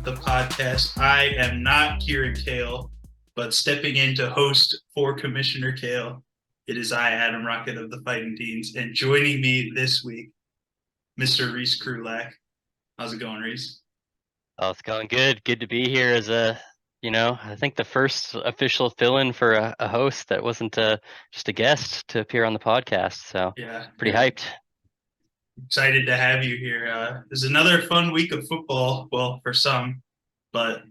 the podcast. I am not Kieran Kale, but stepping in to host for Commissioner Kale, it is I, Adam Rocket of the Fighting Deans, and joining me this week, Mr. Reese Krulak. How's it going, Reese? Oh, it's going good. Good to be here as I think the first official fill-in for a host that wasn't just a guest to appear on the podcast. So Yeah, pretty hyped. excited to have you here. This is another fun week of football. Well, for some, but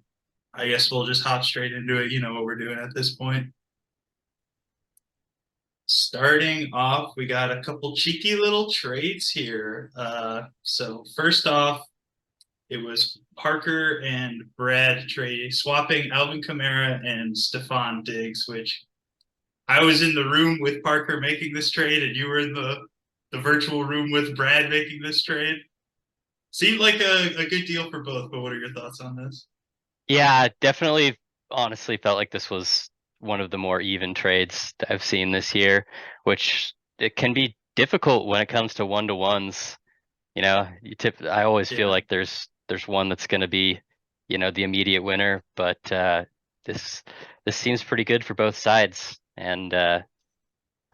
I guess we'll just hop straight into it. You know what we're doing at this point. Starting off, we got a couple cheeky little trades here. So first off, it was Parker and Brad trading, swapping Alvin Kamara and Stephon Diggs, which I was in the room with Parker making this trade, and you were in the virtual room with Brad making this trade. Seemed like a good deal for both, but what are your thoughts on this? Yeah, definitely. Honestly, felt like this was one of the more even trades that I've seen this year, which it can be difficult when it comes to one-to-ones. I always feel Yeah, like there's one that's going to be, the immediate winner, but this this seems pretty good for both sides. And I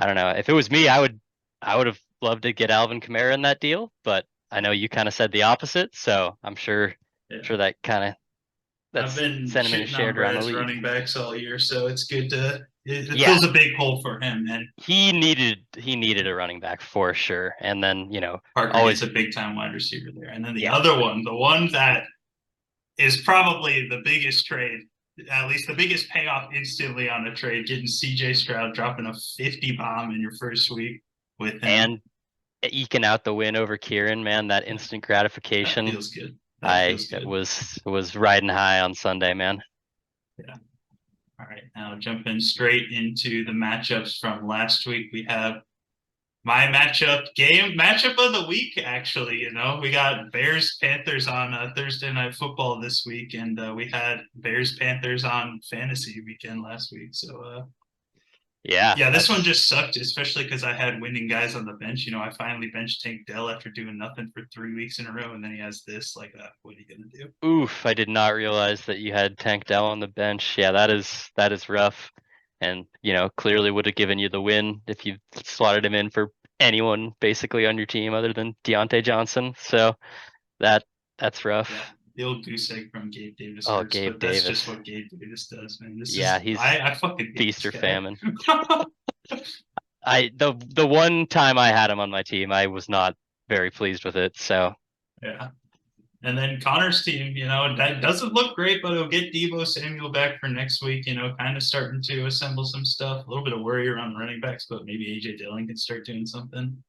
don't know. If it was me, I would have loved to get Alvin Kamara in that deal, but I know you kind of said the opposite, so I'm sure yeah. sure I've that's been sentiment is shitting on shared around the Brad's league. running backs all year, so it's good to. It Yeah, fills a big hole for him, and he needed a running back for sure. And then, Parker gets always a big time wide receiver there. And then the yeah. other one, the one that is probably the biggest trade, at least the biggest payoff instantly on a trade, getting CJ Stroud dropping a 50 bomb in your first week with him. And eking out the win over Kieran, man, that Yeah, instant that gratification. feels good. That I feels good. was riding high on Sunday, man. Yeah. All right. Now jumping straight into the matchups from last week, we have my matchup of the week. Actually, we got Bears Panthers on Thursday Night Football this week, and we had Bears Panthers on Fantasy Weekend last week. So Yeah, yeah, this one that's just sucked, especially because I had winning guys on the bench. I finally benched Tank Dell after doing nothing for 3 weeks in a row, and then he has this. Like, what are you gonna do? oof. I did not realize that you had Tank Dell on the bench. Yeah, that is rough. And, clearly would have given you the win if you slotted him in for anyone basically on your team other than Deontay Johnson. So that that's Yeah, rough. the old goose egg from Gabe Davis Oh, hurts, Gabe but that's just Davis. what Gabe Davis does, man. This Yeah, is he's I fucking hate feast this or guy. famine. The one time I had him on my team, I was not very pleased with it. So Yeah. And then Connor's team, that doesn't look great, but he'll get Debo Samuel back for next week, kind of starting to assemble some stuff. A little bit of worry around running backs, but maybe AJ Dillon can start doing something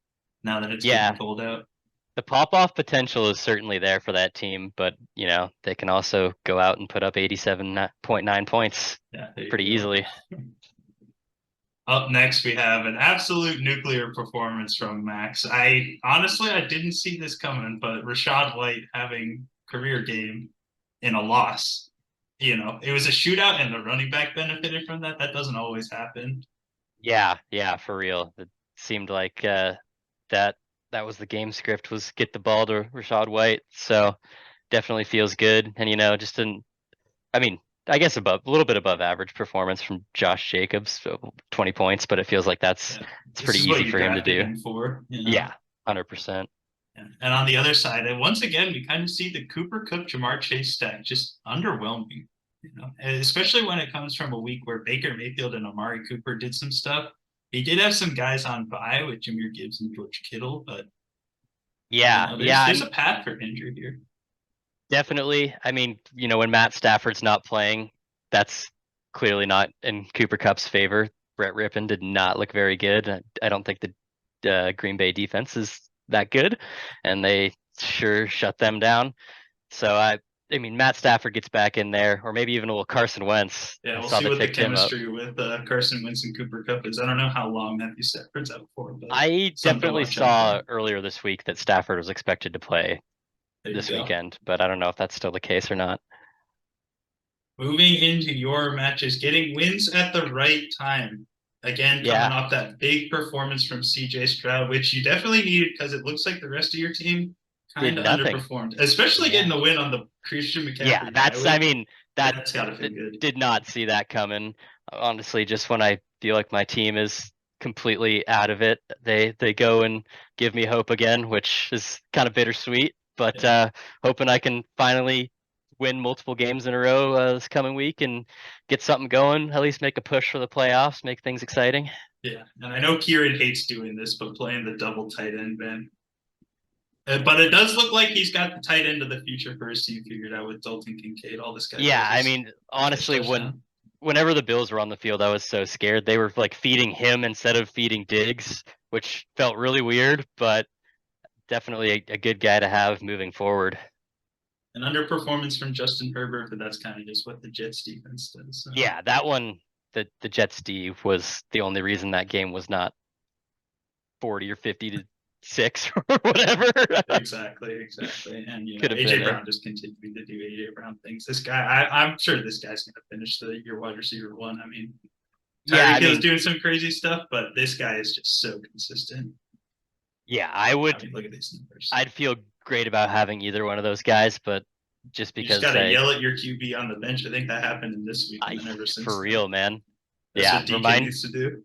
now that it's getting yeah, cold out. the pop off potential is certainly there for that team, but they can also go out and put up 87.9 points Yeah, there you pretty go. easily. Up next, we have an absolute nuclear performance from Max. I didn't see this coming, but Rashad White having career game in a loss. It was a shootout, and the running back benefited from that. That doesn't always happen. Yeah, for real. It seemed like that that was the game script, was get the ball to Rashad White. So definitely feels good. And just I mean, I guess above a little bit above average performance from Josh Jacobs, so 20 points, but it feels like Yeah, it's this pretty is what easy you for him to drafted do. him for. Yeah, 100%. And on the other side, and once again, we kind of see the Cooper Cup Jamar Chase stack just underwhelming. And especially when it comes from a week where Baker Mayfield and Amari Cooper did some stuff. He did have some guys on bye with Jameer Gibbs and George Kittle, but Yeah, yeah, there's and a path for injury here. definitely. I mean, when Matt Stafford's not playing, that's clearly not in Cooper Cup's favor. Brett Rippon did not look very good. I don't think the Green Bay defense is that good, and they sure shut them down. So I mean, Matt Stafford gets back in there, or maybe even a little Carson Wentz. Yeah, I we'll saw see they what the picked him up. chemistry with Carson Wentz and Cooper Cup is. I don't know how long Matthew Stafford's out for, but I something to definitely watch out for. saw earlier this week that Stafford was expected to play There you this go. weekend, but I don't know if that's still the case or not. Moving into your matches, getting wins at the right time. Again, coming Yeah, off that big performance from CJ Stroud, which you definitely needed because it looks like the rest of your team did kind of nothing. underperformed, especially getting Yeah. the win on the Christian Yeah, McCaffrey bye that's, I week. mean, that That's got to feel good. did not see that coming. Honestly, just when I feel like my team is completely out of it, they go and give me hope again, which is kind of bittersweet. But Yeah. hoping I can finally win multiple games in a row this coming week and get something going. At least make a push for the playoffs, make things exciting. Yeah, and I know Kieran hates doing this, but playing the double tight end, man. But it does look like he's got the tight end of the future for his team figured out with Dalton Kincaid. All this guy Yeah, does I is mean, catch honestly, touchdown. whenever the Bills were on the field, I was so scared. They were like feeding him instead of feeding Diggs, which felt really weird, but definitely a good guy to have moving forward. An underperformance from Justin Herbert, but that's kind of just what the Jets defense does. So. Yeah, that one, the Jets D was the only reason that game was not 40 or 50-6 or whatever. Exactly. And Could have AJ been a Brown just continuing to do AJ Brown things. This guy, I'm sure this guy's going to finish the year wide receiver one. I mean, yeah. Tyreek I Hill's mean, doing some crazy stuff, but this guy is just so consistent. yeah, I mean, look at these numbers. I'd feel great about having either one of those guys, but just You just because got to yell at your QB on the bench. I think that happened in this week, and then ever for since then, real, man. that's Yeah, what DK needs to do.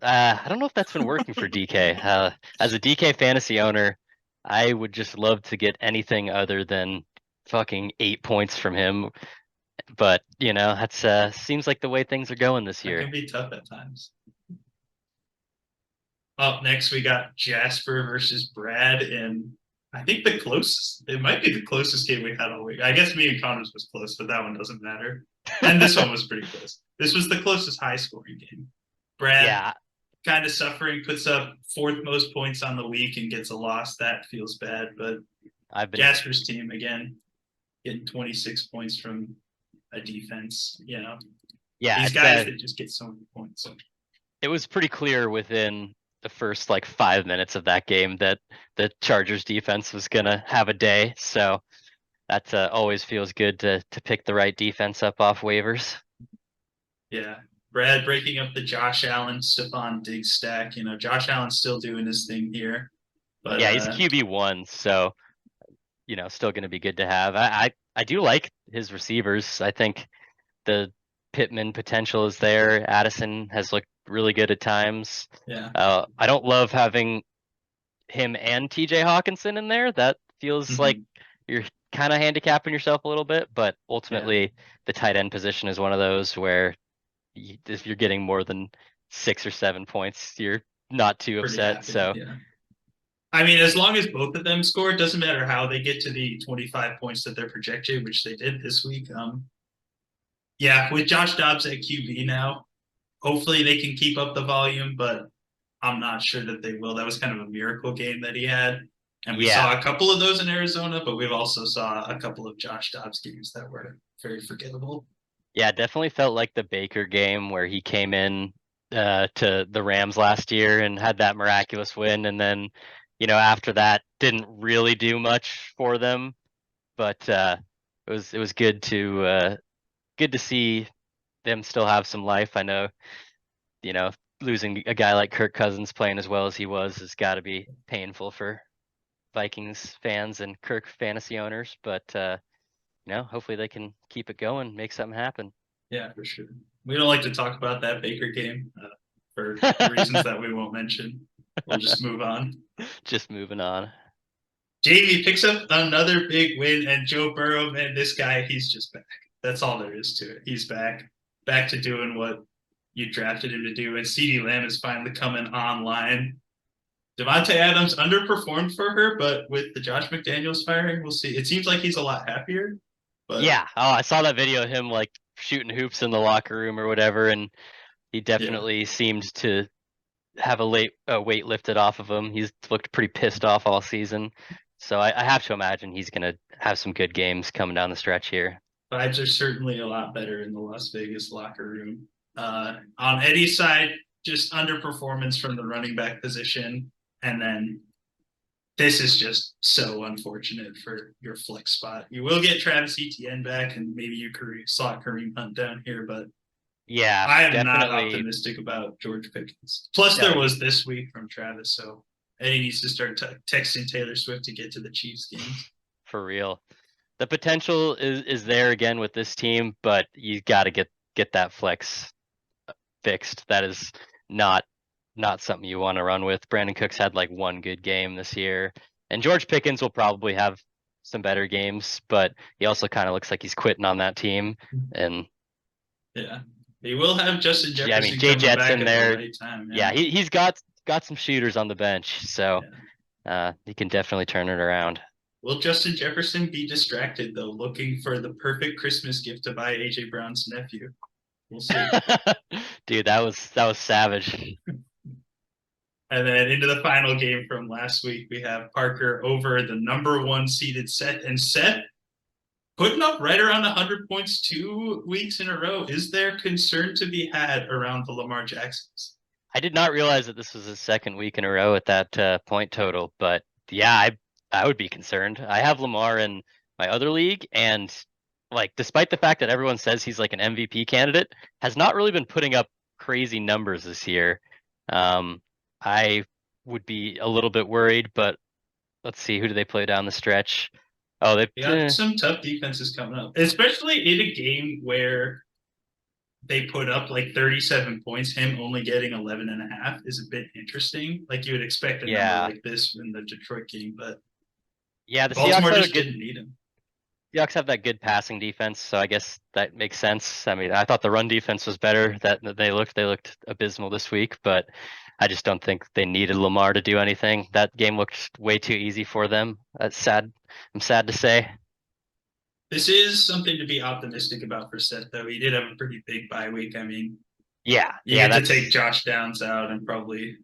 I don't know if that's been working for DK. As a DK fantasy owner, I would just love to get anything other than fucking 8 points from him. But that's seems like the way things are going this That year. can be tough at times. Up next, we got Jasper versus Brad, and I think the closest. It might be the closest game we had all week. I guess me and Connors was close, but that one doesn't matter. And this one was pretty close. This was the closest high scoring game. Brad Yeah, kind of suffering, puts up fourth most points on the week and gets a loss. That feels bad. But I've been Jasper's team again getting 26 points from a defense. yeah, These it's guys that just get so many points. it was pretty clear within the first like 5 minutes of that game that the Chargers defense was gonna have a day. So that always feels good to pick the right defense up off waivers. Yeah. Brad breaking up the Josh Allen, Stephon Diggs stack. Josh Allen's still doing his thing here. But Yeah, he's a QB1, so still going to be good to have. I do like his receivers. I think the Pittman potential is there. Addison has looked really good at times. yeah. I don't love having him and TJ Hawkinson in there. That feels like Mhm. you're kind of handicapping yourself a little bit, but Yeah. ultimately the tight end position is one of those where if you're getting more than 6 or 7 points, you're not too Pretty upset. happy. So Yeah. I mean, as long as both of them score, it doesn't matter how they get to the 25 points that they're projected, which they did this week. Yeah, with Josh Dobbs at QB now, hopefully they can keep up the volume, but I'm not sure that they will. That was kind of a miracle game that he had. And we yeah, saw a couple of those in Arizona, but we've also saw a couple of Josh Dobbs games that were very forgettable. yeah, definitely felt like the Baker game where he came in to the Rams last year and had that miraculous win, and then after that didn't really do much for them. But it was good to see them still have some life. I know you know losing a guy like Kirk Cousins playing as well as he was has got to be painful for Vikings fans and Kirk fantasy owners. But hopefully they can keep it going, make something happen. Yeah, for sure. We don't like to talk about that Baker game for reasons that we won't mention. We'll just move on. Just moving on. Jamie picks up another big win, and Joe Burrow, man, this guy, he's just back. That's all there is to it. He's back to doing what you drafted him to do. And CeeDee Lamb is finally coming online. Devontae Adams underperformed for her, but with the Josh McDaniels firing, we'll see. It seems like he's a lot happier, but Yeah. Oh, I saw that video of him like shooting hoops in the locker room or whatever, and he yeah. definitely seemed to have a weight lifted off of him. He's looked pretty pissed off all season. So I have to imagine he's gonna have some good games coming down the stretch here. Vibes are certainly a lot better in the Las Vegas locker room. On Eddie's side, just underperformance from the running back position. And then this is just so unfortunate for your flex spot. You will get Travis Etienne back, and maybe you slot Kareem Hunt down here, but Yeah, I am not definitely. optimistic about George Pickens. Plus, No, there was this week from Travis, so And he needs to start texting Taylor Swift to get to the Chiefs games. For real. The potential is there again with this team, but you got to get that flex fixed. That is not not something you want to run with. Brandon Cooks had like one good game this year, and George Pickens will probably have some better games, but he also kind of looks like he's quitting on that team. And yeah, he will have Justin I mean, Jefferson Jay coming Jet's back in at the there. right time. Yeah, he's got some shooters on the bench, so he can definitely turn it around. Will Justin Jefferson be distracted though, looking for the perfect Christmas gift to buy AJ Brown's nephew? We'll see. Dude, that was savage. And then into the final game from last week, we have Parker over the number one seeded Seth. And Seth putting up right around 100 points 2 weeks in a row. Is there concern to be had around the Lamar Jacksons? I did not realize that this was his second week in a row at that point total, but yeah, I would be concerned. I have Lamar in my other league, and like despite the fact that everyone says he's like an MVP candidate, has not really been putting up crazy numbers this year. I would be a little bit worried, but let's see, who do they play down the stretch? Oh, they got some tough defenses coming up, especially in a game where they put up like 37 points. Him only getting 11 and a half is a bit interesting. Like you would expect a number like this in the Detroit game, but yeah, the Baltimore Seahawks just didn't need him. Seahawks have that good passing defense, so I guess that makes sense. I mean, I thought the run defense was better. That they looked abysmal this week, but I just don't think they needed Lamar to do anything. That game looked way too easy for them. That's sad. I'm sad to say. This is something to be optimistic about for Seth, though. He did have a pretty big bye week. I mean, yeah, you get to take Josh Downs out and probably,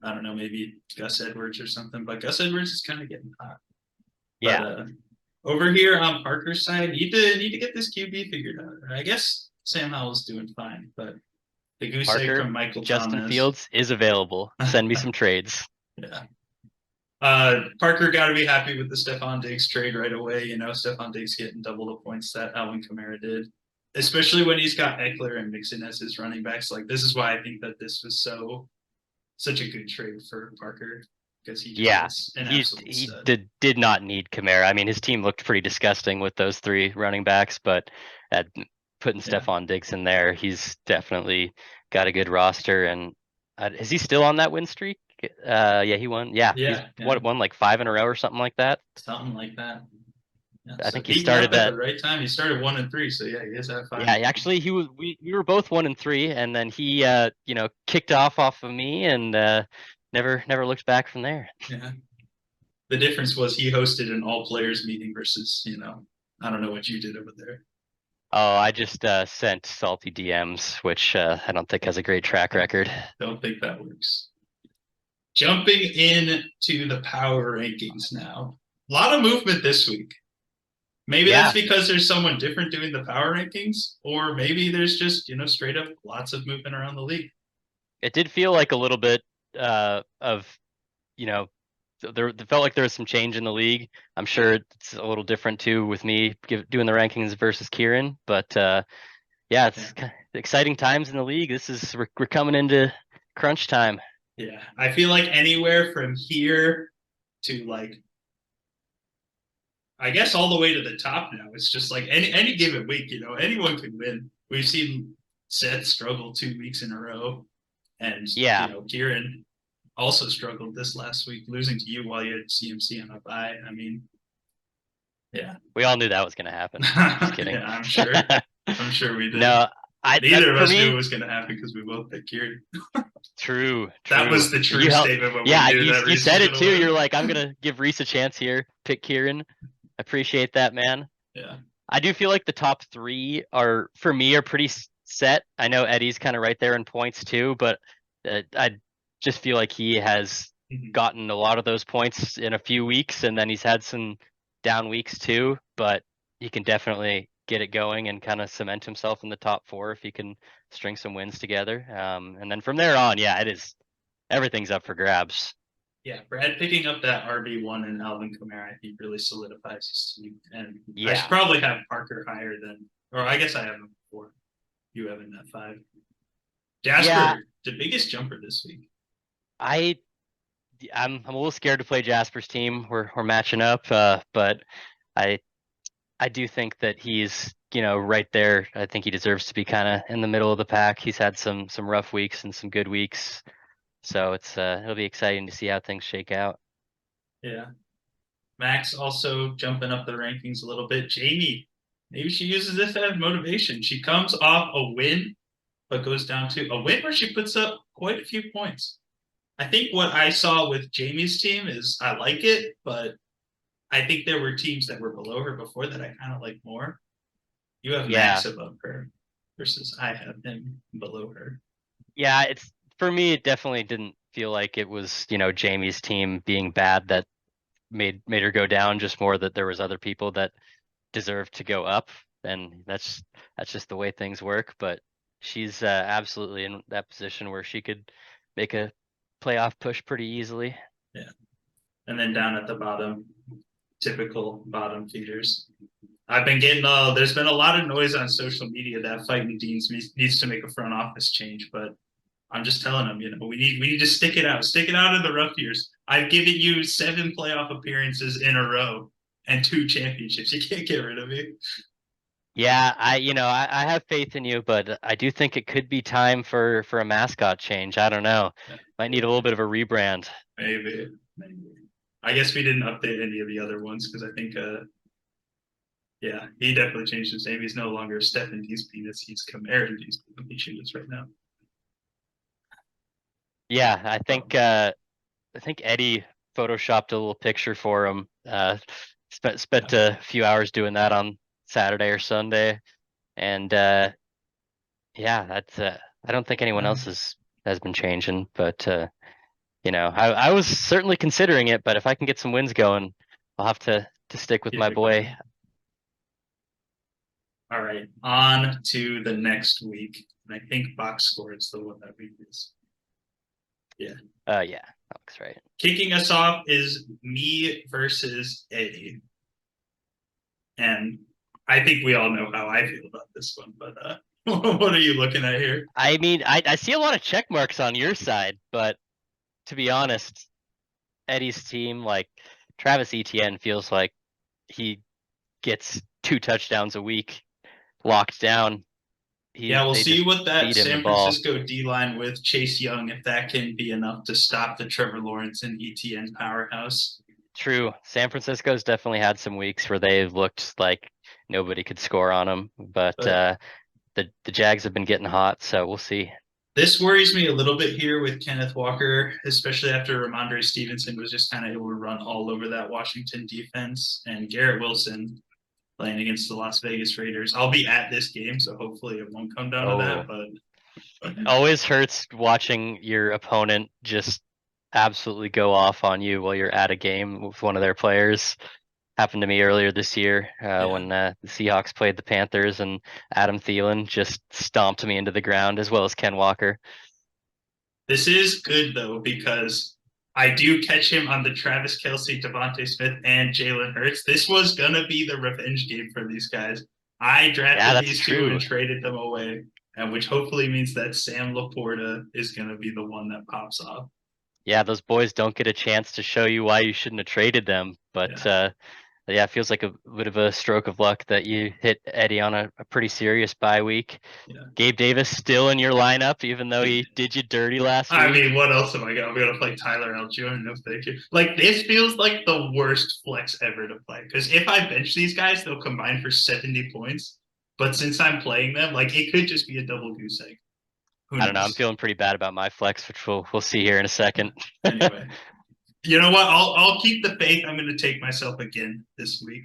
I don't know, maybe Gus Edwards or something. But Gus Edwards is kind of getting hot. Yeah. But, over here on Parker's side, need to get this QB figured out. I guess Sam Howell's doing fine, but the goose egg from Michael Justin Thomas. Fields is available. Send me some trades. Yeah. Parker got to be happy with the Stephon Diggs trade right away. You know, Stephon Diggs getting double the points that Alvin Kamara did, especially when he's got Eckler and Mixon as his running backs. Like, this is why I think that this was such a good trade for Parker, because he did not need Kamara. I mean, his team looked pretty disgusting with those three running backs, but putting Stephon Diggs in there, he's definitely got a good roster. And is he still on that win streak? Yeah, he won. Yeah, he's won like 5 in a row or something like that. Something like that. Yeah, I think he started at the right time. He started 1-3, so yeah, he is at 5. Yeah, actually, he was. We were both 1-3, and then he, kicked off of me and never looked back from there. Yeah. The difference was he hosted an all players meeting versus, I don't know what you did over there. Oh, I just sent salty DMs, which I don't think has a great track record. Don't think that works. Jumping into the power rankings now. A lot of movement this week. Maybe that's because there's someone different doing the power rankings, or maybe there's just, straight up lots of movement around the league. It did feel like a little bit of, there felt like there was some change in the league. I'm sure it's a little different too with me doing the rankings versus Kieran, but it's exciting times in the league. We're coming into crunch time. Yeah, I feel like anywhere from here to like, I guess all the way to the top now. It's just like any given week, anyone can win. We've seen Seth struggle 2 weeks in a row, and Kieran also struggled this last week, losing to you while you had CMC on a bye. I mean, yeah, we all knew that was going to happen. Just kidding. Yeah, I'm sure. I'm sure we did. No, neither of us knew it was going to happen because we both picked Kieran. True. That was the true statement. When you said it too. You're like, I'm gonna give Reese a chance here. Pick Kieran. Appreciate that, man. Yeah. I do feel like the top 3 are pretty set. I know Eddie's kind of right there in points too, but I just feel like he has gotten a lot of those points in a few weeks, and then he's had some down weeks too. But he can definitely get it going and kind of cement himself in the top 4 if he can string some wins together. And then from there on, everything's up for grabs. Yeah, Brad picking up that RB1 and Alvin Kamara, I think, really solidifies his team. And I should probably have Parker higher than, or I guess I have him 4. You have him at 5. Jasper, the biggest jumper this week. I'm a little scared to play Jasper's team. We're matching up, but I I do think that he's right there. I think he deserves to be kind of in the middle of the pack. He's had some rough weeks and some good weeks, so it'll be exciting to see how things shake out. Yeah. Max also jumping up the rankings a little bit. Jamie, maybe she uses this as motivation. She comes off a win, but goes down to a win where she puts up quite a few points. I think what I saw with Jamie's team is I like it, but I think there were teams that were below her before that I kind of like more. You have Yeah, Max above her versus I have him below her. yeah. It's for me. It definitely didn't feel like it was Jamie's team being bad that made her go down. Just more that there was other people that deserved to go up, and that's just the way things work. But she's absolutely in that position where she could make a playoff push pretty easily. Yeah. And then down at the bottom, typical bottom feeders. I've been getting there's been a lot of noise on social media that Fighting Deans needs to make a front office change, but I'm just telling them, we need to stick it out in the rough years. I've given you 7 playoff appearances in a row and 2 championships. You can't get rid of me. Yeah, I have faith in you, but I do think it could be time for a mascot change. I don't know. Might need a little bit of a rebrand. Maybe, maybe. I guess we didn't update any of the other ones because I think, yeah, he definitely changed his name. He's no longer Stefan D's penis. He's Cameron D's penis right now. Yeah, I Um, think uh, I think Eddie photoshopped a little picture for him. Spent yeah. a few hours doing that on Saturday or Sunday, and yeah, that's I don't think anyone else has been changing, but I was certainly considering it, but if I can get some wins going, I'll have to stick with Keep my it boy. going. All right, on to the next week. And I think box score is the one that we use. Yeah. Yeah, Alex, right. Kicking us off is me versus Eddie. And I think we all know how I feel about this one, but what are you looking at here? I mean, I see a lot of check marks on your side, but to be honest, Eddie's team, like Travis Etienne, feels like he gets 2 touchdowns a week locked down. Yeah, we'll They see just what that feed him the San ball. Francisco D line with Chase Young, if that can be enough to stop the Trevor Lawrence and ETN powerhouse. True. San Francisco's definitely had some weeks where they looked like nobody could score on them, but But the Jags have been getting hot, so we'll see. this worries me a little bit here with Kenneth Walker, especially after Ramondre Stevenson was just kind of able to run all over that Washington defense and Garrett Wilson playing against the Las Vegas Raiders. I'll be at this game, so hopefully it won't come down to that. Oh, But always hurts watching your opponent just absolutely go off on you while you're at a game with one of their players. Happened to me earlier this year yeah, when the Seahawks played the Panthers and Adam Thielen just stomped me into the ground as well as Ken Walker. this is good though because I do catch him on the Travis Kelsey, Devontae Smith, and Jalen Hurts. This was gonna be the revenge game for these guys. I Yeah, drafted that's these two and true. traded them away, and which hopefully means that Sam Laporta is gonna be the one that pops off. Yeah, those boys don't get a chance to show you why you shouldn't have traded them, but Yeah, yeah, it feels like a bit of a stroke of luck that you hit Eddie on a pretty serious bye week. yeah. Gabe Davis still in your lineup, even though he did you dirty last I week. mean, what else am I gonna? I'm gonna play Tyler Algier. No, thank you. Like this feels like the worst flex ever to play because if I bench these guys, they'll combine for 70 points. But since I'm playing them, like it could just be a double goose egg. Who I don't know. I'm knows? feeling pretty bad about my flex, which we'll see here in a Yeah. second. Anyway, you know what? I'll keep the faith. I'm gonna take myself again this week.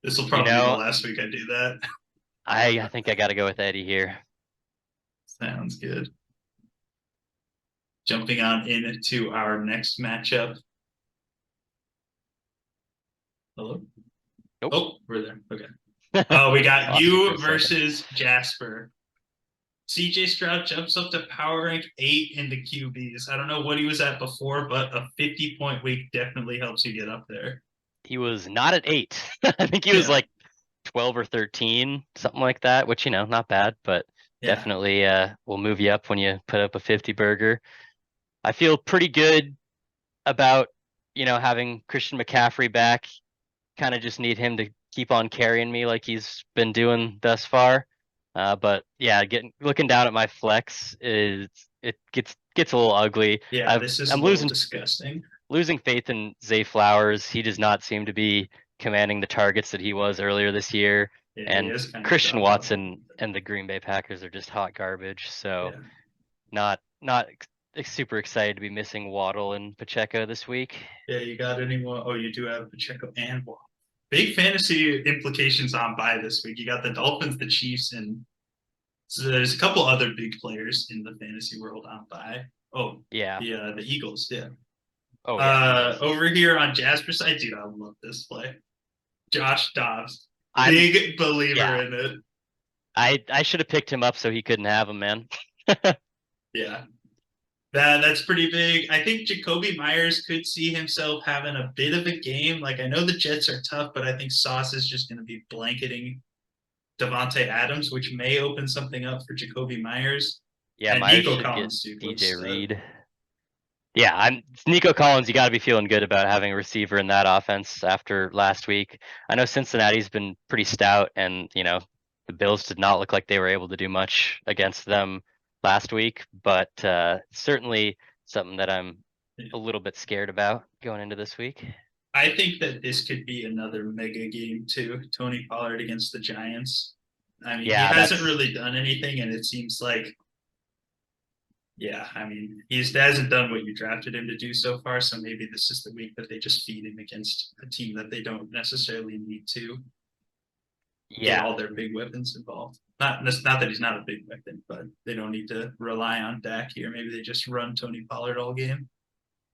This will You probably be the know, last week I do that. I think I got to go with Eddie here. Sounds good. Jumping on into our next matchup. Hello. Nope. Oh, we're there. Okay. Oh, we got Lost you for you a second. versus Jasper. CJ Stroud jumps up to power rank 8 in the QBs. I don't know what he was at before, but a 50-point week definitely helps you get up there. He was not at 8. I think he was Yeah. like 12 or 13, something like that, which, not bad, but Yeah. definitely will move you up when you put up a 50 burger. I feel pretty good about, having Christian McCaffrey back. Kind of just need him to keep on carrying me like he's been doing thus far. But yeah, looking down at my flex is it gets a little ugly. Yeah, this is a I'm little losing disgusting. losing faith in Zay Flowers. He does not seem to be commanding the targets that he was earlier this year. Yeah, he And has kind of Christian dropped off a Watson little bit. and the Green Bay Packers are just hot garbage. So Yeah. not super excited to be missing Waddle and Pacheco this week. Yeah, you got anyone? Oh, you do have Pacheco and Waddle. Big fantasy implications on bye this week. You got the Dolphins, the Chiefs, and so there's a couple other big players in the fantasy world on bye. Oh, Yeah. the Eagles, yeah. Oh yeah, Eagles. Over here on Jasper's side, dude, I love this play. Josh Dobbs, I'm big believer yeah. in it. I should have picked him up so he couldn't have him, man. Yeah, that's pretty big. I think Jacoby Myers could see himself having a bit of a game. Like I know the Jets are tough, but I think Sauce is just going to be blanketing Devontae Adams, which may open something up for Jacoby Myers. Yeah, And Myers Nico should get Collins, dude, DJ was Reed. Yeah, it's Nico Collins. You got to be feeling good about having a receiver in that offense after last week. I know Cincinnati's been pretty stout, and the Bills did not look like they were able to do much against them last week. But certainly something that I'm a little bit scared about going into this week. I think that this could be another mega game too. Tony Pollard against the Giants. I mean, he Yeah, hasn't that's really done anything, and it seems like, yeah, I mean, he hasn't done what you drafted him to do so far. So maybe this is the week that they just feed him against a team that they don't necessarily need to get yeah. all their big weapons involved. Not that he's not a big weapon, but they don't need to rely on Dak here. Maybe they just run Tony Pollard all game.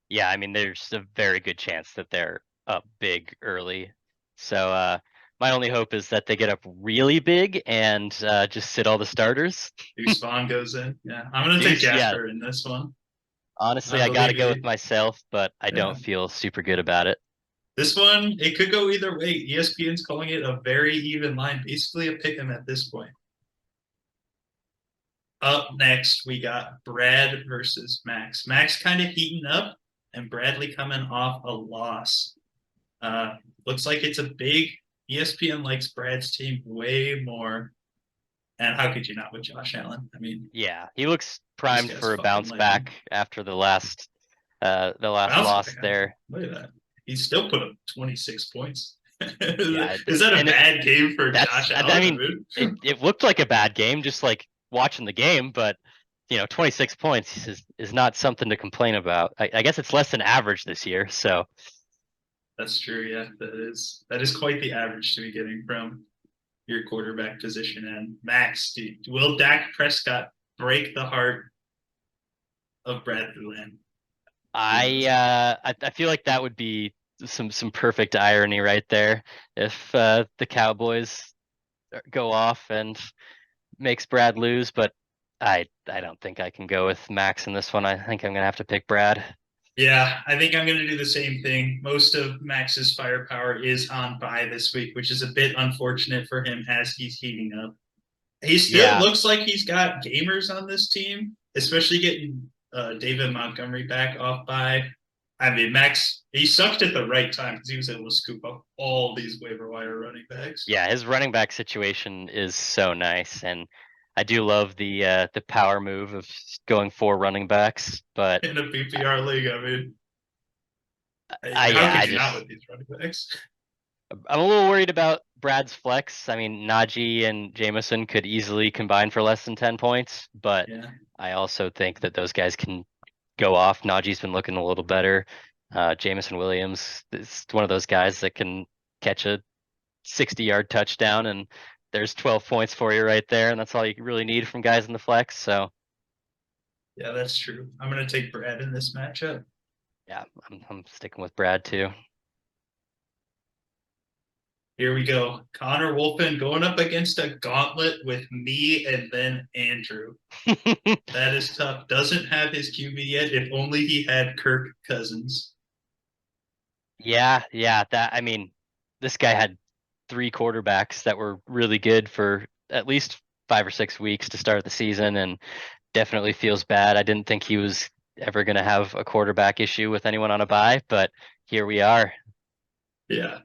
Yeah, I mean, there's a very good chance that they're up big early. So my only hope is that they get up really big and just sit all the starters. Deuce Vaughn goes in. Yeah, I'm gonna take Deuce, yeah. Jasper in this one. Honestly, I I got to believe go with he. myself, but I Yeah. don't feel super good about it. This one, it could go either way. ESPN's calling it a very even line, basically a pick 'em at this point. Up next, we got Brad versus Max. Max kind of heating up, and Bradley coming off a loss. Looks like it's a big. ESPN likes Brad's team way more. And how could you not with Josh Allen? I mean, Yeah, he looks this primed guy's for a fucking bounce lightning. back after the last Bounce loss back. there. Look at that. He still put up 26 points. Yeah, Is that a bad game for that's Josh I Allen? mean, it looked like a bad game, just like watching the game, but 26 points is not something to complain about. I guess it's less than average this year, so That's true. Yeah, that is quite the average to be getting from your quarterback position. And Max, dude, will Dak Prescott break the heart of Bradley Land? I feel like that would be some perfect irony right there if the Cowboys go off and makes Brad lose, but I don't think I can go with Max in this one. I think I'm gonna have to pick Brad. Yeah, I think I'm going to do the same thing. Most of Max's firepower is on bye this week, which is a bit unfortunate for him as he's heating up. He still Yeah, looks like he's got gamers on this team, especially getting David Montgomery back off bye. I mean, Max, he sucked at the right time because he was able to scoop up all these waiver wire running backs yeah, his running back situation is so nice, and I do love the power move of going 4 running backs. But in a PPR league. I mean, I how yeah, could I you not just with these running backs? I'm a little worried about Brad's flex. I mean, Najee and Jameson could easily combine for less than 10 points, but Yeah, I also think that those guys can go off. Najee's been looking a little better. Jameson Williams is one of those guys that can catch a 60-yard touchdown, and there's 12 points for you right there, and that's all you really need from guys in the flex. So yeah, that's true. I'm going to take Brad in this matchup. yeah, I'm sticking with Brad too. Here we go. Connor Wolfen going up against a gauntlet with me and then Andrew. That is tough. Doesn't have his QB yet. If only he had Kirk Cousins. Yeah, that I mean, this guy had 3 quarterbacks that were really good for at least 5 or 6 weeks to start the season, and definitely feels bad. I didn't think he was ever going to have a quarterback issue with anyone on a bye, but here we are. Yeah.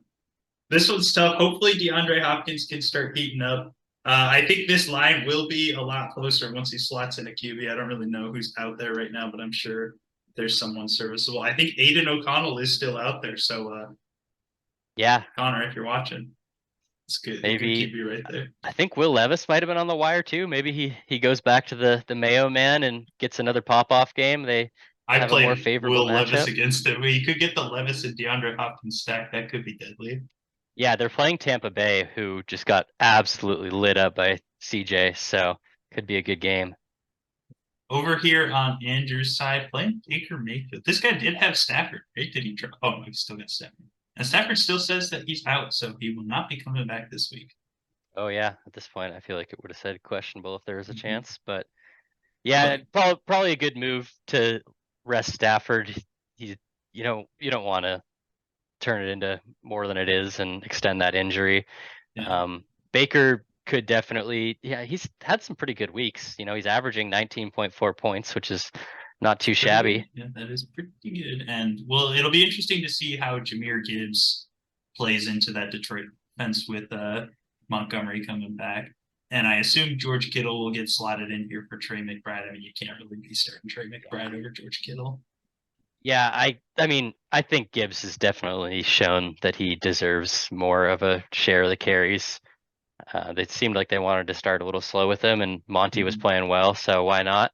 This one's tough. Hopefully, DeAndre Hopkins can start heating up. I think this line will be a lot closer once he slots in a QB. I don't really know who's out there right now, but I'm sure there's someone serviceable. I think Aiden O'Connell is still out there. So, Yeah, Connor, if you're watching, it's good. A good maybe. QB right there. I think Will Levis might have been on the wire too. Maybe he goes back to the Mayo man and gets another pop off game. They I have a more played favorable Will Levis matchup. against him. You could get the Levis and DeAndre Hopkins stack. That could be deadly. Yeah, they're playing Tampa Bay, who just got absolutely lit up by CJ, so could be a good game. Over here on Andrew's side, playing Baker Mayfield. This guy did have Stafford, right? Did he? Oh, no, he still got Stafford. And Stafford still says that he's out, so he will not be coming back this week. Oh yeah, at this point, I feel like it would have said questionable if there was a Mm-hmm. chance, but yeah, But probably a good move to rest Stafford. He, you don't want to turn it into more than it is and extend that injury. yeah, Baker could definitely, yeah, he's had some pretty good weeks. He's averaging 19.4 points, which is not too pretty good. shabby. Yeah, that is pretty good. And well, it'll be interesting to see how Jahmyr Gibbs plays into that Detroit defense with Montgomery coming back. And I assume George Kittle will get slotted in here for Trey McBride. I mean, you can't really be starting Trey McBride over George Kittle. Yeah, I mean, I think Gibbs has definitely shown that he deserves more of a share of the carries. It seemed like they wanted to start a little slow with him, and Monty was Mm-hmm. playing well, so why not?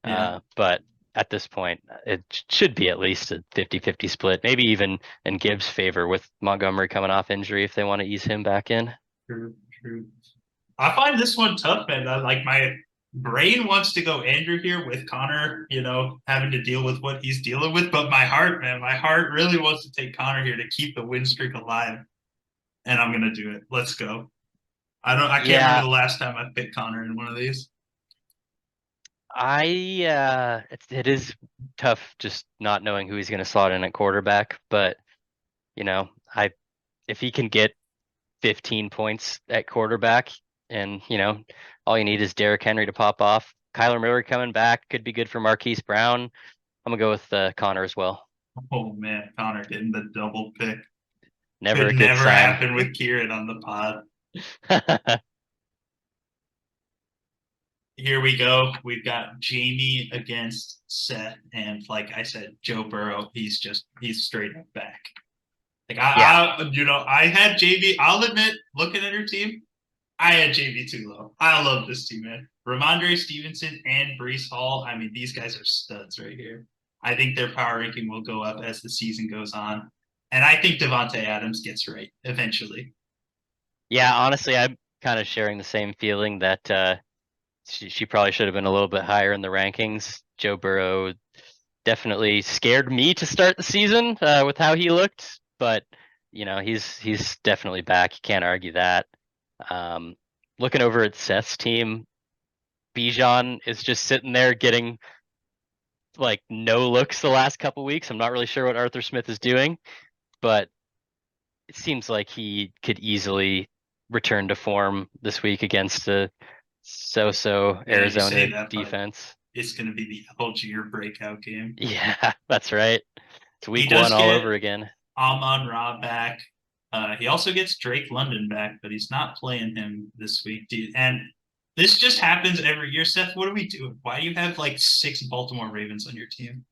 Yeah. But at this point, it should be at least a 50-50 split, maybe even in Gibbs' favor with Montgomery coming off injury if they want to ease him back in. True, true. I find this one tough, man. Like my brain wants to go Andrew here with Connor, having to deal with what he's dealing with. But my heart, man, my heart really wants to take Connor here to keep the win streak alive. And I'm gonna do it. Let's go. I can't remember Yeah, the last time I picked Connor in one of these. it is tough just not knowing who he's going to slot in at quarterback, but I if he can get 15 points at quarterback, and all you need is Derrick Henry to pop off. Kyler Murray coming back could be good for Marquise Brown. I'm gonna go with Connor as well. Oh man, Connor getting the double pick. Never Could a good never sign. happen with Kieran on the pod. Here we go. We've got Jamie against Seth, and like I said, Joe Burrow. He's straight up back. Like Yeah, I had JB. I'll admit, looking at her team, I had JB too low. I love this team, man. Ramondre Stevenson and Brees Hall. I mean, these guys are studs right here. I think their power ranking will go up as the season goes on, and I think Devonte Adams gets right eventually. yeah. Honestly, I'm kind of sharing the same feeling that she probably should have been a little bit higher in the rankings. Joe Burrow definitely scared me to start the season with how he looked, but he's definitely back. You can't argue that. Um, Looking over at Seth's team, Bijan is just sitting there getting like no looks the last couple weeks. I'm not really sure what Arthur Smith is doing, but it seems like he could easily return to form this week against the so-so Yeah, you say Arizona that, but defense. it's going to be the Algier breakout game. Yeah, that's right. It's He week one does all get over again. Amon Ra back. He also gets Drake London back, but he's not playing him this week. Dude. And this just happens every year. Seth, what are we doing? Why do you have like 6 Baltimore Ravens on your team?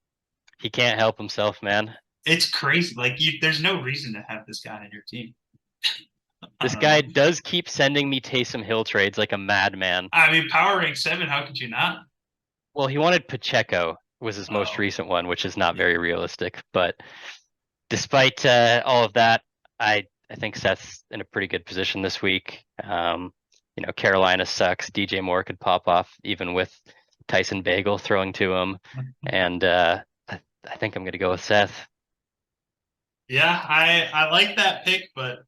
He can't help himself, man. It's crazy. Like there's no reason to have this guy on your team. I This don't guy know. does keep sending me Taysom Hill trades like a madman. I mean, power rank 7. How could you not? Well, he wanted Pacheco was his most Oh, recent one, which is not yeah. very realistic. But despite all of that, I think Seth's in a pretty good position this week. Carolina sucks. DJ Moore could pop off even with Tyson Bagel throwing to him, and I think I'm going to go with Seth. Yeah, I like that pick, but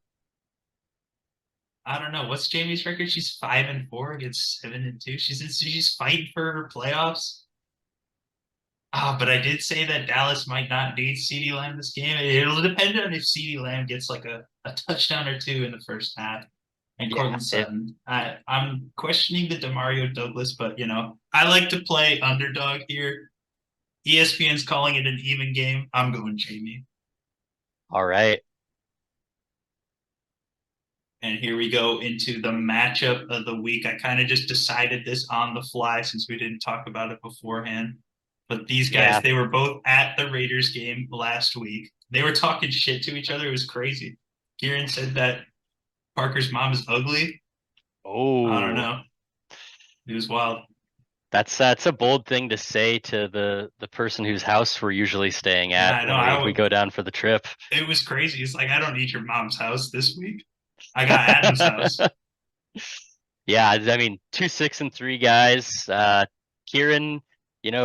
I don't know. What's Jamie's record? She's 5-4 against 7-2. She's fighting for her playoffs. But I did say that Dallas might not need CeeDee Lamb this game. It'll depend on if CeeDee Lamb gets like a touchdown or two in the first half. And Yeah, Cortland Sutton. I'm questioning the Demario Douglas, but I like to play underdog here. ESPN's calling it an even game. I'm going Jamie. All right. And here we go into the matchup of the week. I kind of just decided this on the fly since we didn't talk about it beforehand. But these guys, Yeah. they were both at the Raiders game last week. They were talking shit to each other. It was crazy. Kieran said that Parker's mom is ugly. I don't Oh, know. It was wild. that's a bold thing to say to the person whose house we're usually staying Yeah, at I know. when we go down for the trip. It was crazy. It's like I don't need your mom's house this week. I got Adam's house. Yeah, I mean, 2-6-3 guys. Kieran,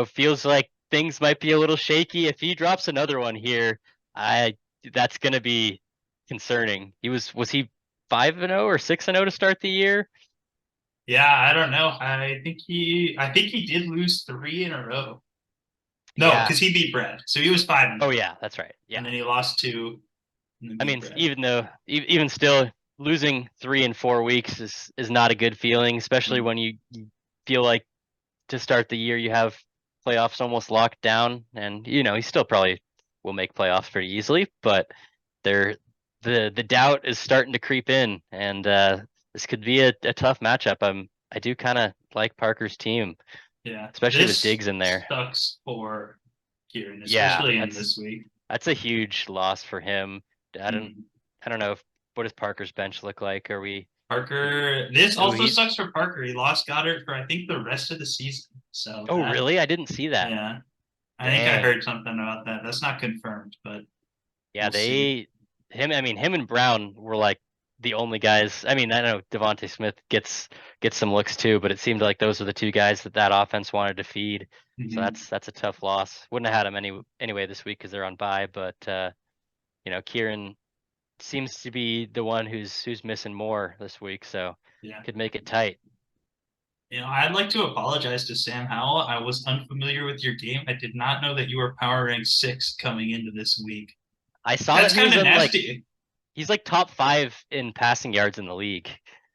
feels like things might be a little shaky. If he drops another one here, I that's gonna be concerning. Was he 5-0 or 6-0 to start the year? Yeah, I don't know. I think he did lose three in a row. No, Yeah. because he beat Brad. So he was 5-0. Oh yeah, that's right. And Yeah. then he lost two and then I beat mean, Brad. even though even still losing 3 in 4 weeks is not a good feeling, especially Mm, when you feel like to start the year you have playoffs almost locked down, and he still probably will make playoffs pretty easily, but there the doubt is starting to creep in, and this could be a tough matchup. I do kind of like Parker's team, yeah. especially with This Diggs in there. sucks for Kieran, Yeah, especially in that's this week. that's a huge loss for him. I don't Mm. I don't know if what does Parker's bench look like? Are we? Parker, this Oh, also sucks for Parker. He lost Goddard for I think the rest of the season. So oh that, really? I didn't see that. yeah, I think I Dang. heard something about that. That's not confirmed, but Yeah, we'll see. him and Brown were like the only guys. I mean, I know Devontae Smith gets some looks too, but it seemed like those were the two guys that offense wanted to feed. So Mm-hmm. that's a tough loss. Wouldn't have had him anyway this week because they're on bye, but Kieran seems to be the one who's missing more this week, so Yeah. could make it tight. I'd like to apologize to Sam Howell. I was unfamiliar with your game. I did not know that you were power rank 6 coming into this week. I saw that That's he kind was of in like nasty. he's like top 5 in passing yards in the league.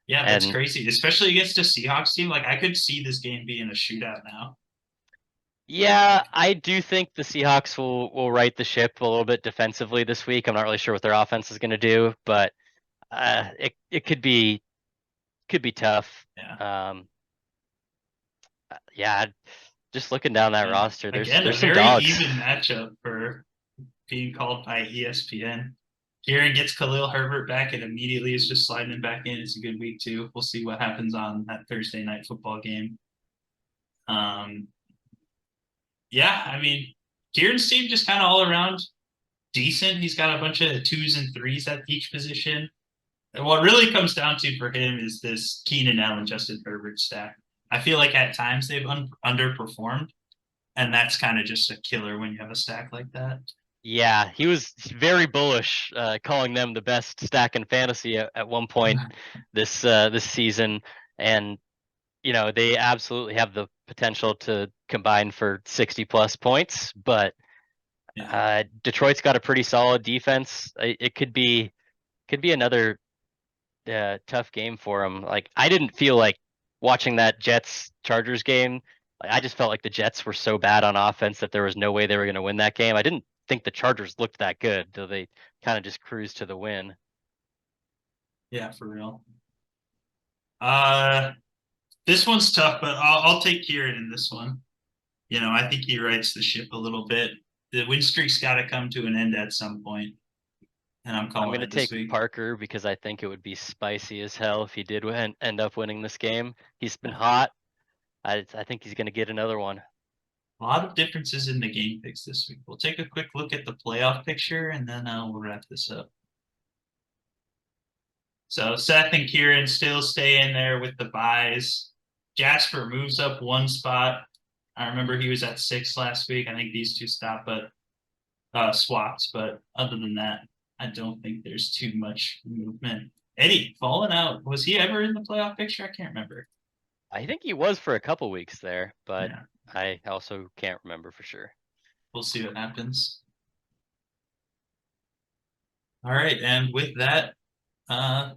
Yeah, that's And crazy, especially against a Seahawks team. Like I could see this game being a shootout now. yeah, Like, I do think the Seahawks will right the ship a little bit defensively this week. I'm not really sure what their offense is going to do, but it could be tough. yeah. Um, yeah, just looking down that And roster, there's again, a there's some very dogs. even matchup for being called by ESPN. Kieran gets Khalil Herbert back and immediately is just sliding him back in. It's a good week too. We'll see what happens on that Thursday night football game. Um, yeah, I mean, Kieran's team just kind of all around decent. He's got a bunch of twos and threes at each position. And what really comes down to for him is this Keenan Allen, Justin Herbert stack. I feel like at times they've underperformed, and that's kind of just a killer when you have a stack like that. Yeah, he was very bullish, calling them the best stack in fantasy at one point this season, and they absolutely have the potential to combine for 60 plus points, but Yeah, Detroit's got a pretty solid defense. It could be another tough game for them. Like I didn't feel like watching that Jets Chargers game. Like I just felt like the Jets were so bad on offense that there was no way they were going to win that game. I didn't think the Chargers looked that good, though they kind of just cruised to the win. yeah, for real. Uh, this one's tough, but I'll take Kieran in this one. I think he rights the ship a little bit. The win streak's got to come to an end at some point, and I'm I'm calling going to it this take week. Parker because I think it would be spicy as hell if he did end up winning this game. He's been Yeah. hot. I think he's going to get another one. A lot of differences in the game picks this week. We'll take a quick look at the playoff picture, and then we'll wrap this up. So Seth and Kieran still stay in there with the buys. Jasper moves up one spot. I remember he was at 6 last week. I think these two stopped, but swaps. But other than that, I don't think there's too much movement. Eddie falling out. Was he ever in the playoff picture? I can't remember. I think he was for a couple weeks there, but Yeah, I also can't remember for sure. we'll see what happens. All right, and with that, uh,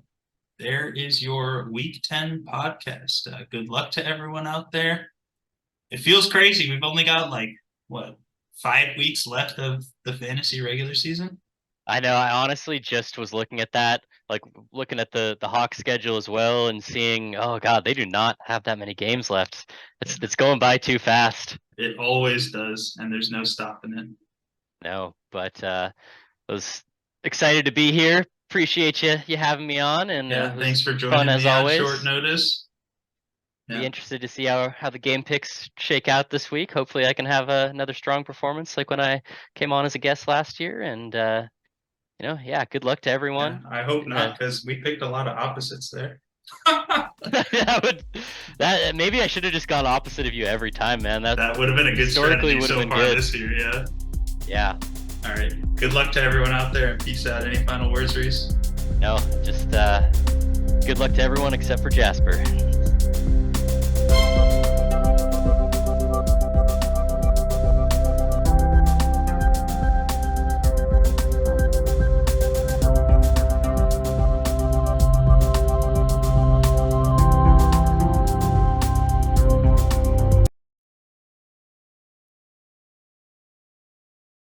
there is your Week 10 podcast. Good luck to everyone out there. It feels crazy. We've only got like what 5 weeks left of the fantasy regular season. I know. I honestly just was looking at that, like looking at the Hawks schedule as well, and seeing, oh God, they do not have that many games left. It's going by too fast. It always does, and there's no stopping it. No, but was excited to be here. Appreciate you having me on, and Yeah, thanks for fun joining as me on always. short notice. Be Yeah. interested to see how the game picks shake out this week. Hopefully, I can have another strong performance like when I came on as a guest last year. And yeah, good luck to Yeah, everyone. I hope not, because we picked a lot of opposites there. that maybe I should have just gone opposite of you every time, man. That would have been a good historically strategy would have so been far good. this year. Yeah. Yeah. All right. Good luck to everyone out there, and peace out. Any final words, Reese? No, just good luck to everyone except for Jasper.